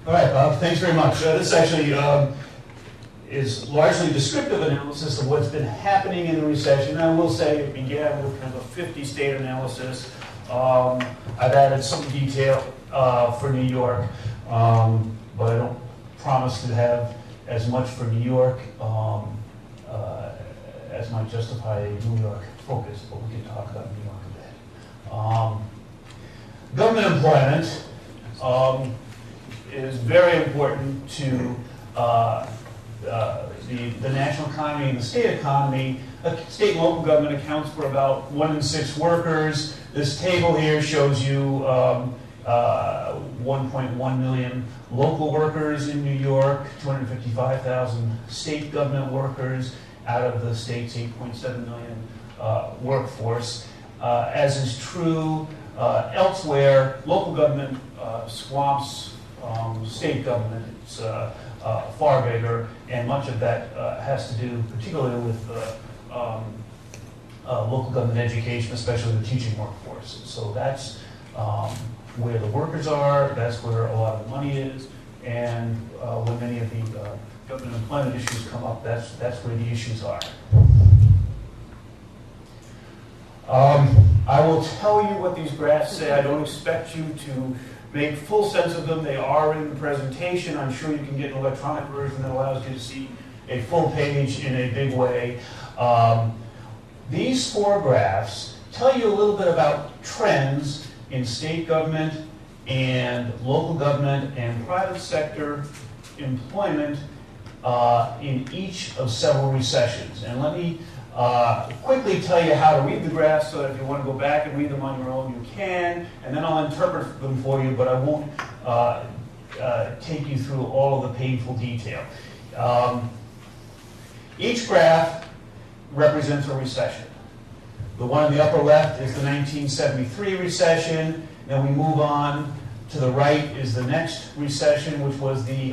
All right, Bob, thanks very much. This actually is largely descriptive analysis of what's been happening in the recession. I will say it began with kind of a 50-state analysis. I've added some detail for New York, but I don't promise to have as much for New York as might justify a New York focus, but we can talk about New York a bit. Government employment is very important to the national economy and the state economy. State and local government accounts for about 1 in 6 workers. This table here shows you 1.1 million local workers in New York, 255,000 state government workers out of the state's 8.7 million workforce. As is true elsewhere, local government swamps state government. It's far bigger, and much of that has to do particularly with local government education, especially the teaching workforce. So that's where the workers are, that's where a lot of the money is, and when many of the government employment issues come up, that's where the issues are. I will tell you what these graphs say. I don't expect you to make full sense of them. They are in the presentation. I'm sure you can get an electronic version that allows you to see a full page in a big way. These 4 graphs tell you a little bit about trends in state government and local government and private sector employment in each of several recessions. And let me quickly tell you how to read the graphs so that if you want to go back and read them on your own, you can, and then I'll interpret them for you, but I won't take you through all of the painful detail. Each graph represents a recession. The one in the upper left is the 1973 recession. Then we move on to the right is the next recession, which was the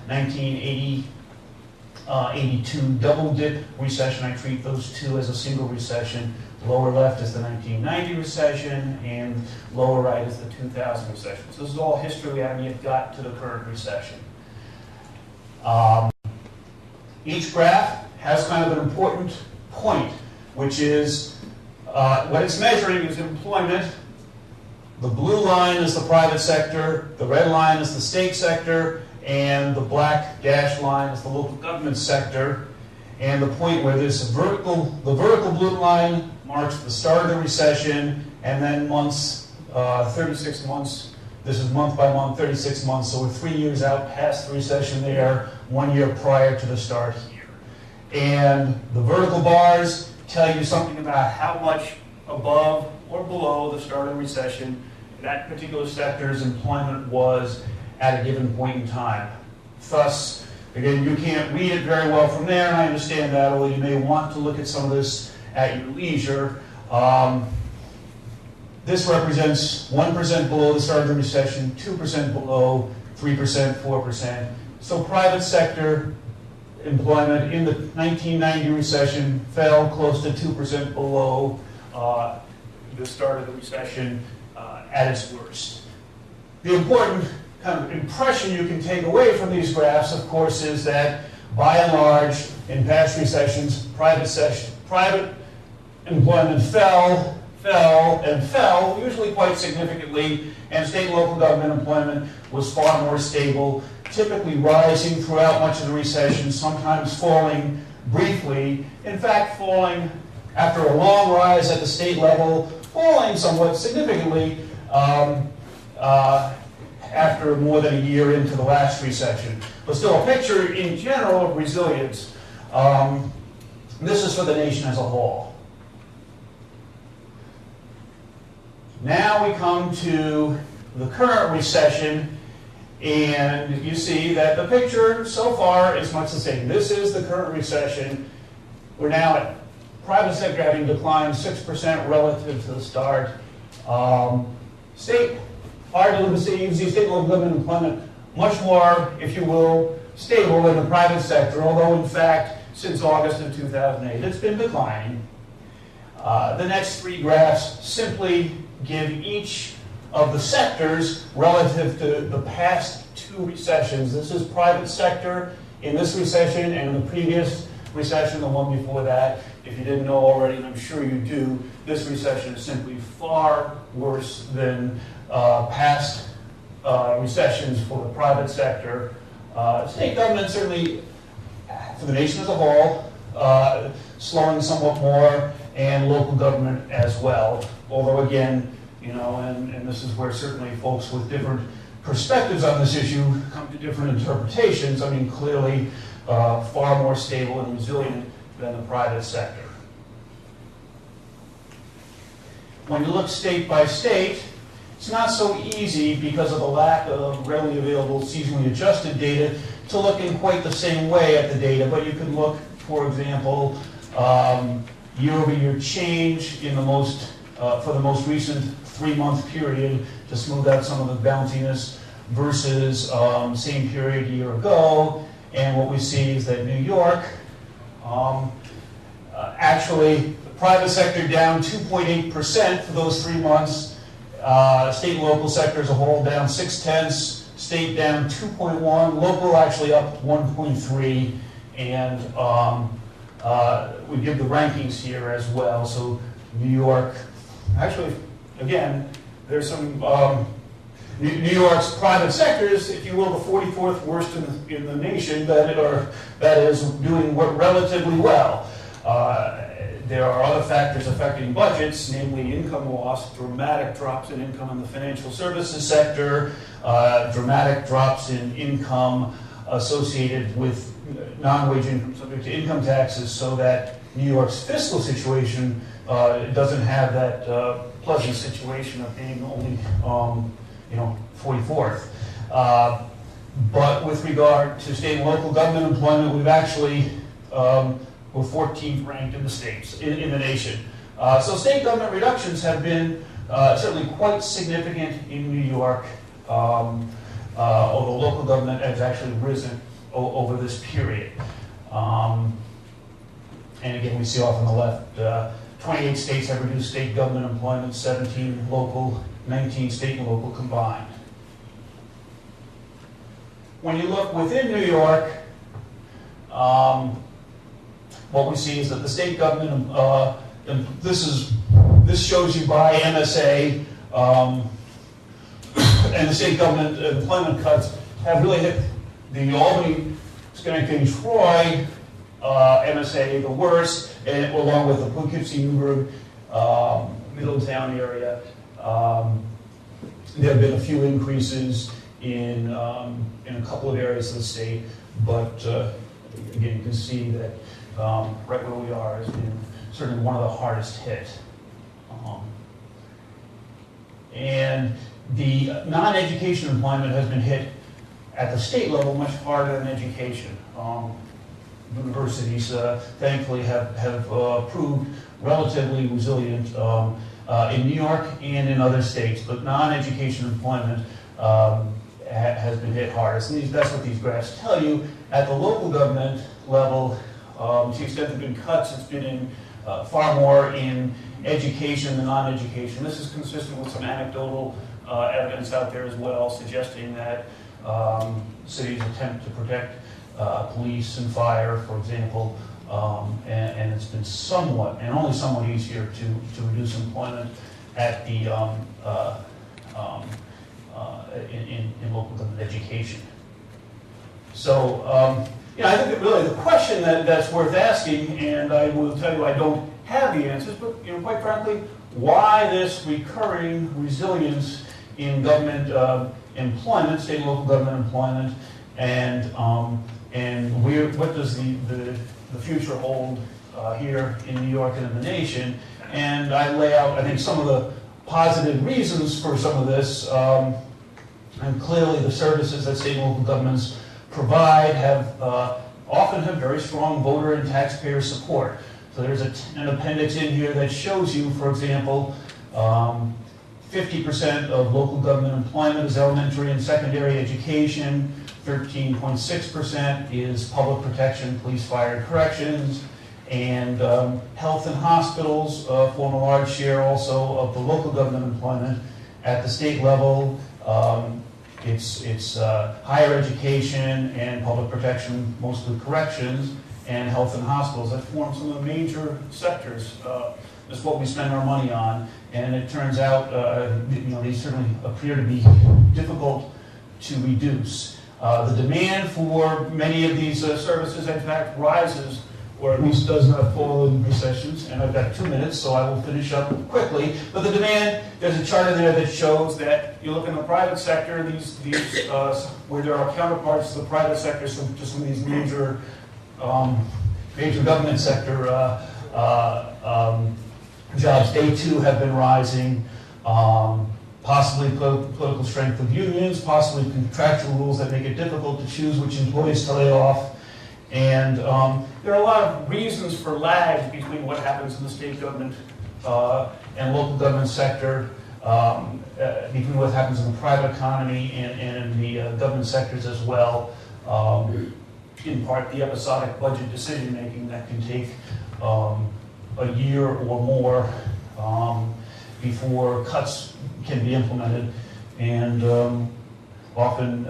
1982 double dip recession. I treat those two as a single recession. Lower left is the 1990 recession, and lower right is the 2000 recession. So this is all history. We haven't yet got to the current recession. Each graph has kind of an important point, which is what it's measuring is employment. The blue line is the private sector, the red line is the state sector, and the black dashed line is the local government sector. And the point where this the vertical blue line marks the start of the recession, and then months, 36 months. This is month by month, 36 months. So we're 3 years out past the recession there, 1 year prior to the start here. And the vertical bars tell you something about how much above or below the start of the recession that particular sector's employment was at a given point in time. Thus, again, you can't read it very well from there, and I understand that, although you may want to look at some of this at your leisure. This represents 1% below the start of the recession, 2% below, 3%, 4%. So private sector employment in the 1990 recession fell close to 2% below the start of the recession at its worst. The important kind of impression you can take away from these graphs, of course, is that by and large, in past recessions, private employment fell, usually quite significantly, and state and local government employment was far more stable, typically rising throughout much of the recession, sometimes falling briefly. In fact, falling after a long rise at the state level, falling somewhat significantly after more than a year into the last recession. But still, a picture in general of resilience. This is for the nation as a whole. Now we come to the current recession, and you see that the picture so far is much the same. This is the current recession. We're now at private sector having declined 6% relative to the start. State, hard to see, you can see state and local government employment much more, if you will, stable than the private sector, although in fact, since August of 2008, it's been declining. The next 3 graphs simply give each of the sectors relative to the past two recessions. This is private sector in this recession and in the previous recession, the one before that. If you didn't know already, and I'm sure you do, this recession is simply far worse than past recessions for the private sector. State government certainly, for the nation as a whole, slowing somewhat more, and local government as well. Although again, you know, and this is where certainly folks with different perspectives on this issue come to different interpretations. I mean, clearly far more stable and resilient than the private sector. When you look state by state, it's not so easy because of the lack of readily available seasonally adjusted data to look in quite the same way at the data, but you can look, for example, year-over-year change in the for the most recent 3-month period to smooth out some of the bounciness versus same period a year ago. And what we see is that New York, actually, the private sector down 2.8% for those 3 months. State and local sector as a whole down 0.6, state down 2.1, local actually up 1.3, and we give the rankings here as well. So New York, actually, again, there's some New York's private sectors, if you will, the 44th worst in the nation, that is doing relatively well. There are other factors affecting budgets, namely income loss, dramatic drops in income in the financial services sector, dramatic drops in income associated with non-wage income subject to income taxes, so that New York's fiscal situation doesn't have that pleasant situation of being only 44th. But with regard to state and local government employment, we've actually we're 14th ranked in the states, in the nation. So state government reductions have been certainly quite significant in New York, although local government has actually risen over this period. And again, we see off on the left, 28 states have reduced state government employment, 17 local, 19 state and local combined. When you look within New York, what we see is that the state government, and this shows you by MSA, and the state government employment cuts have really hit the Albany, Schenectady, Troy MSA the worst, and along with the Poughkeepsie, Newburgh, Middletown area. There have been a few increases in a couple of areas of the state, but again, you can see that right where we are has been certainly one of the hardest hit. And the non-education employment has been hit at the state level much harder than education. Universities, thankfully, have proved relatively resilient in New York and in other states, but non-education employment has been hit hardest. And that's what these graphs tell you. At the local government level, to the extent there have been cuts, it's been in far more in education than non-education. This is consistent with some anecdotal evidence out there as well, suggesting that cities attempt to protect police and fire, for example, and it's been somewhat, and only somewhat easier to reduce employment at the in local government education. So, I think that really the question that's worth asking, and I will tell you I don't have the answers, but quite frankly, why this recurring resilience in government employment, state and local government employment, and what does the future hold here in New York and in the nation? And I lay out, I think, some of the positive reasons for some of this. And clearly, the services that state and local governments provide often have very strong voter and taxpayer support. So there's an appendix in here that shows you, for example, 50% of local government employment is elementary and secondary education, 13.6% is public protection, police, fire, and corrections, and health and hospitals form a large share also of the local government employment. At the state level, It's higher education and public protection, mostly corrections, and health and hospitals. That form some of the major sectors. That's what we spend our money on, and it turns out, these certainly appear to be difficult to reduce. The demand for many of these services, in fact, rises, or at least does not fall in recessions. And I've got 2 minutes, so I will finish up quickly. But the demand, there's a chart in there that shows that you look in the private sector, where there are counterparts to the private sector, to some of these major government sector jobs, they too have been rising. Possibly political strength of unions, possibly contractual rules that make it difficult to choose which employees to lay off. And there are a lot of reasons for lag between what happens in the state government and local government sector, between what happens in the private economy and in the government sectors as well. In part, the episodic budget decision making that can take a year or more before cuts can be implemented, and often,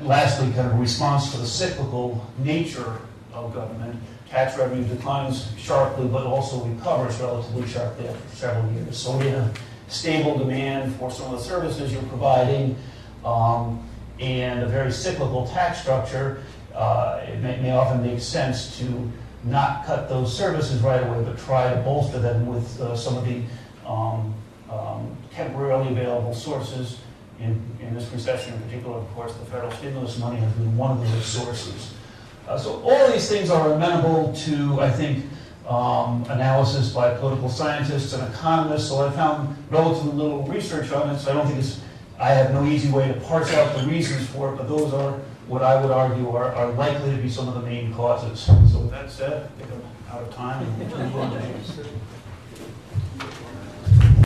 lastly, kind of a response to the cyclical nature of government. Tax revenue declines sharply, but also recovers relatively sharply after several years. So we have stable demand for some of the services you're providing, and a very cyclical tax structure. It may often make sense to not cut those services right away, but try to bolster them with some of the temporarily available sources. In this recession in particular, of course, the federal stimulus money has been one of those sources. So all of these things are amenable to, I think, analysis by political scientists and economists. So I found relatively little research on it, so I don't think I have no easy way to parse out the reasons for it, but those are what I would argue are likely to be some of the main causes. So with that said, I think I'm out of time.